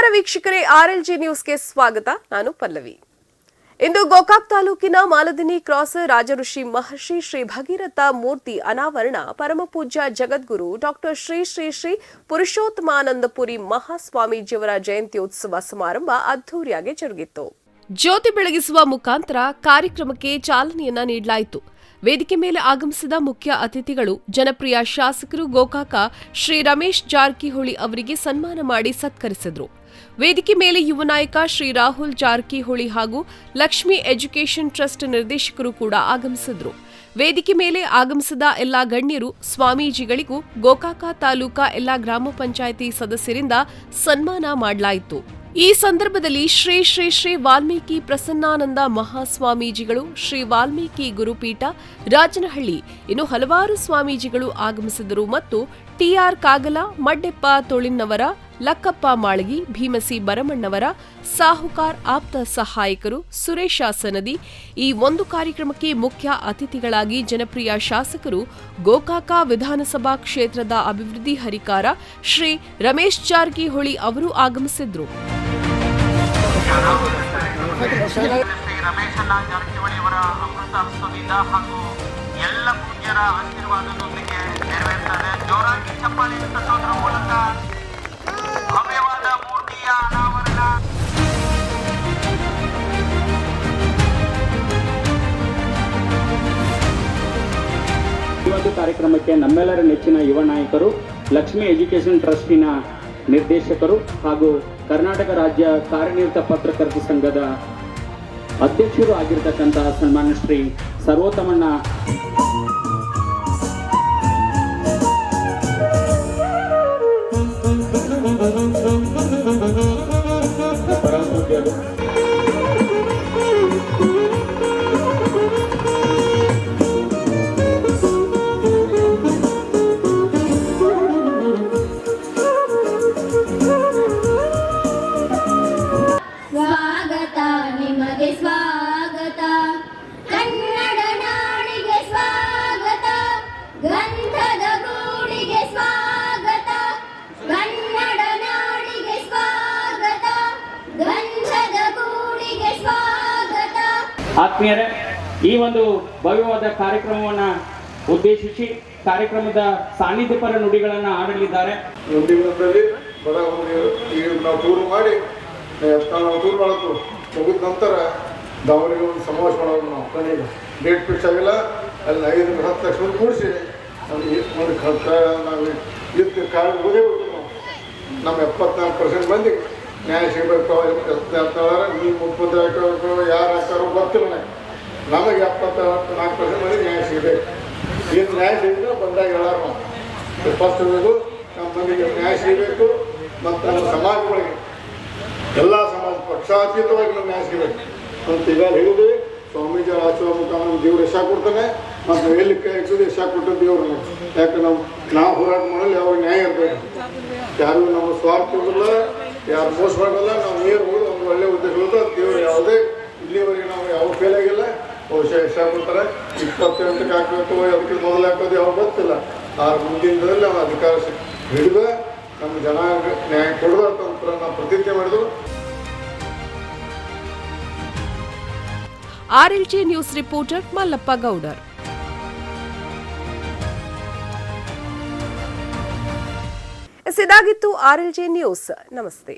ನಮಸ್ಕಾರ ವೀಕ್ಷಕರೇ, ಆರ್ಎಲ್ಜಿ ನ್ಯೂಸ್ಗೆ ಸ್ವಾಗತ. ನಾನು ಪಲ್ಲವಿ. ಇಂದು ಗೋಕಾಕ್ ತಾಲೂಕಿನ ಮಾಲದಿನಿ ಕ್ರಾಸ್ ರಾಜಋಷಿ ಮಹರ್ಷಿ ಶ್ರೀ ಭಗೀರಥ ಮೂರ್ತಿ ಅನಾವರಣ ಪರಮಪೂಜ್ಯ ಜಗದ್ಗುರು ಡಾಕ್ಟರ್ ಶ್ರೀ ಶ್ರೀ ಶ್ರೀ ಪುರುಷೋತ್ತಮಾನಂದಪುರಿ ಮಹಾಸ್ವಾಮೀಜಿಯವರ ಜಯಂತ್ಯೋತ್ಸವ ಸಮಾರಂಭ ಅದ್ದೂರಿಯಾಗಿ ಜರುಗಿತು. ಜ್ಯೋತಿ ಬೆಳಗಿಸುವ ಮುಖಾಂತರ ಕಾರ್ಯಕ್ರಮಕ್ಕೆ ಚಾಲನೆಯನ್ನ ನೀಡಲಾಯಿತು. ವೇದಿಕೆ ಮೇಲೆ ಆಗಮಿಸಿದ ಮುಖ್ಯ ಅತಿಥಿಗಳು ಜನಪ್ರಿಯ ಶಾಸಕರು ಗೋಕಾಕ ಶ್ರೀ ರಮೇಶ್ ಜಾರಕಿಹೊಳಿ ಅವರಿಗೆ ಸನ್ಮಾನ ಮಾಡಿ ಸತ್ಕರಿಸಿದರು. ವೇದಿಕೆ ಮೇಲೆ ಯುವ ನಾಯಕ ಶ್ರೀ ರಾಹುಲ್ ಜಾರಕಿಹೊಳಿ ಹಾಗೂ ಲಕ್ಷ್ಮಿ ಎಜುಕೇಷನ್ ಟ್ರಸ್ಟ್ ನಿರ್ದೇಶಕರು ಕೂಡ ಆಗಮಿಸಿದ್ರು. ವೇದಿಕೆ ಮೇಲೆ ಆಗಮಿಸಿದ ಎಲ್ಲಾ ಗಣ್ಯರು ಸ್ವಾಮೀಜಿಗಳಿಗೂ ಗೋಕಾಕ ತಾಲೂಕಾ ಎಲ್ಲಾ ಗ್ರಾಮ ಪಂಚಾಯಿತಿ ಸದಸ್ಯರಿಂದ ಸನ್ಮಾನ ಮಾಡಲಾಯಿತು. ಈ ಸಂದರ್ಭದಲ್ಲಿ ಶ್ರೀ ಶ್ರೀ ಶ್ರೀ ವಾಲ್ಮೀಕಿ ಪ್ರಸನ್ನಾನಂದ ಮಹಾಸ್ವಾಮೀಜಿಗಳು, ಶ್ರೀ ವಾಲ್ಮೀಕಿ ಗುರುಪೀಠ ರಾಜನಹಳ್ಳಿ ಇನ್ನು ಹಲವಾರು ಸ್ವಾಮೀಜಿಗಳು ಆಗಮಿಸಿದರು ಮತ್ತು ಟಿಆರ್ ಕಾಗಲ, ಮಡ್ಡೆಪ್ಪ ತೊಳಿನ್ನವರ, ಲಕ್ಕಪ್ಪ ಮಾಳಗಿ, ಭೀಮಸಿ ಬರಮಣ್ಣವರ, ಸಾಹುಕಾರ್ ಆಪ್ತ ಸಹಾಯಕರು, ಸುರೇಶ ಸನದಿ ಈ ಒಂದು ಕಾರ್ಯಕ್ರಮಕ್ಕೆ ಮುಖ್ಯ ಅತಿಥಿಗಳಾಗಿ ಜನಪ್ರಿಯ ಶಾಸಕರು ಗೋಕಾಕ ವಿಧಾನಸಭಾ ಕ್ಷೇತ್ರದ ಅಭಿವೃದ್ಧಿ ಹರಿಕಾರ ಶ್ರೀ ರಮೇಶ್ ಜಾರಕಿಹೊಳಿ ಅವರು ಆಗಮಿಸಿದ್ರು. ಶ್ರೀ ರಮೇಶಣ್ಣ ಜಾರಕಿಹೊಳಿಯವರ ಅಮೃತ ಹಸ್ತದಿಂದ ಹಾಗೂ ಎಲ್ಲ ಪೂಜ್ಯರ ಆಶೀರ್ವಾದದೊಂದಿಗೆ ನೆರವೇರುತ್ತದೆ. ಜೋರಾಗಿ ಚಪ್ಪಾಳೆ ತಟ್ಟೋದ್ರ ಮೂಲಕ ಭವ್ಯವಾದ ಮೂರ್ತಿಯ ಅನಾವರಣ. ಈ ಒಂದು ಕಾರ್ಯಕ್ರಮಕ್ಕೆ ನಮ್ಮೆಲ್ಲರ ನೆಚ್ಚಿನ ಯುವ ನಾಯಕರು, ಲಕ್ಷ್ಮಿ ಎಜುಕೇಷನ್ ಟ್ರಸ್ಟಿನ ನಿರ್ದೇಶಕರು ಹಾಗೂ ಕರ್ನಾಟಕ ರಾಜ್ಯ ಕಾರ್ಯನಿರತ ಪತ್ರಕರ್ತ ಸಂಘದ ಅಧ್ಯಕ್ಷರು ಆಗಿರತಕ್ಕಂತಹ ಸನ್ಮಾನ್ಯ ಶ್ರೀ ಸರ್ವೋತ್ತಮಣ್ಣ ಸ್ವಾಗತ, ಕನ್ನಡ ನಾಡಿಗೆ ಸ್ವಾಗತ, ಗಂಧದ ಗೂಡಿಗೆ ಸ್ವಾಗತ, ಕನ್ನಡ ನಾಡಿಗೆ ಸ್ವಾಗತ, ಗಂಧದ ಗೂಡಿಗೆ ಸ್ವಾಗತ. ಆತ್ಮೀಯರೇ, ಈ ಒಂದು ಭವ್ಯವಾದ ಕಾರ್ಯಕ್ರಮವನ್ನು ಉದ್ದೇಶಿಸಿ ಕಾರ್ಯಕ್ರಮದ ಸಾನ್ನಿಧ್ಯಪರ ನುಡಿಗಳನ್ನು ಆಡಲಿದ್ದಾರೆ. ನಾವು ಟೂರ್ ಮಾಡಿ ನಾವು ಟೂರ್ ಮಾಡೋದು ಮುಗಿದ ನಂತರ ದಾವಣಗೆರೆ ಒಂದು ಸಮಾವೇಶ ಮಾಡೋದು. ನಾವು ಕಣಿಗೆ ಡೇಟ್ ಫಿಕ್ಸ್ ಆಗಿಲ್ಲ, ಅಲ್ಲಿ 5-10 ಲಕ್ಷ ಮಂದಿ ಕೂಡಿಸಿ ನಾವು ಇದಕ್ಕೆ ಕಾರಣ ಓದೇ ಬಿಟ್ಟು ನಮ್ಮ 74% ಮಂದಿಗೆ ನ್ಯಾಯ ಸಿಗಬೇಕು. ನೀವು ಮುಖ್ಯಮಂತ್ರಿ ಹಾಕೋಬೇಕು, ಯಾರು ಹಾಕಾರೋ ಗೊತ್ತಿಲ್ಲ. ನಮಗೆ 74% ಮಂದಿ ನ್ಯಾಯ ಸಿಗಬೇಕು. ಏನು ನ್ಯಾಯ ಸಿಗಿದ್ರೆ ಬಂದಾಗ ಹೇಳಾರ ನಾವು ಫಸ್ಟ್ ಇರೋದು ನಮ್ಮ ಮಂದಿಗೆ ನ್ಯಾಯ ಸಿಗಬೇಕು ಮತ್ತು ನಮ್ಮ ಸಮಾಜಗಳಿಗೆ ಎಲ್ಲ ಸಮಾಜ ಪಕ್ಷಾತೀತವಾಗಿ ನಮ್ಮ ನ್ಯಾಯ ಸಿಗಬೇಕು ಅಂತ ಈಗ ಹೇಳಿದ್ವಿ. ಸ್ವಾಮೀಜಿ ಆಚರಣೆ ಮುಖಾಂತರ ನಮ್ಮ ದೇವ್ರು ಯಶ ಕೊಡ್ತಾನೆ ಮತ್ತು ನಾವು ಎಲ್ಲಿ ಕೈ ಹಾಕ್ಸೋದು ಯಶ ಕೊಟ್ಟದ್ದು ದೇವ್ರು. ಯಾಕೆ ನಾವು ಹೋರಾಟ ಮಾಡಲು ಯಾವ ನ್ಯಾಯ ಇರಬೇಕು, ಯಾರು ನಮ್ಮ ಸ್ವಾರ್ಥ ಇರೋದಿಲ್ಲ, ಯಾರು ಮೋಸ ಮಾಡೋಲ್ಲ. ನಾವು ನೇರ ಹೋಗಿ ಒಂದು ಒಳ್ಳೆಯ ಉದ್ದೇಶ ದೇವ್ರು ಯಾವುದೇ ಇಲ್ಲಿವರೆಗೆ ನಾವು ಯಾವ ಫೇಲ್ ಆಗಿಲ್ಲ. ಬಹುಶಃ ಯಶ ಕೊಡ್ತಾರೆ. 28ಕ್ಕೆ ಹಾಕಬೇಕು, ಅದಕ್ಕೆ ಮೊದಲು ಹಾಕೋದು ಯಾವ ಗೊತ್ತಿಲ್ಲ. ಮುಂದಿನ ದಿನದಲ್ಲಿ ನಾವು ಅಧಿಕಾರ ಹಿಡಿದು ನಮ್ಮ ಜನ ನ್ಯಾಯ ಕೊಡೋದು ಅಂತ ನಾವು ಪ್ರತಿಜ್ಞೆ ಮಾಡಿದ್ರು. ಆರ್ಎಲ್ಜಿ ನ್ಯೂಸ್ ರಿಪೋರ್ಟರ್ ಮಲ್ಲಪ್ಪ ಗೌಡರ್. ಇದಾಗಿತ್ತು ಆರ್ಎಲ್ಜಿ ನ್ಯೂಸ್. ನಮಸ್ತೆ.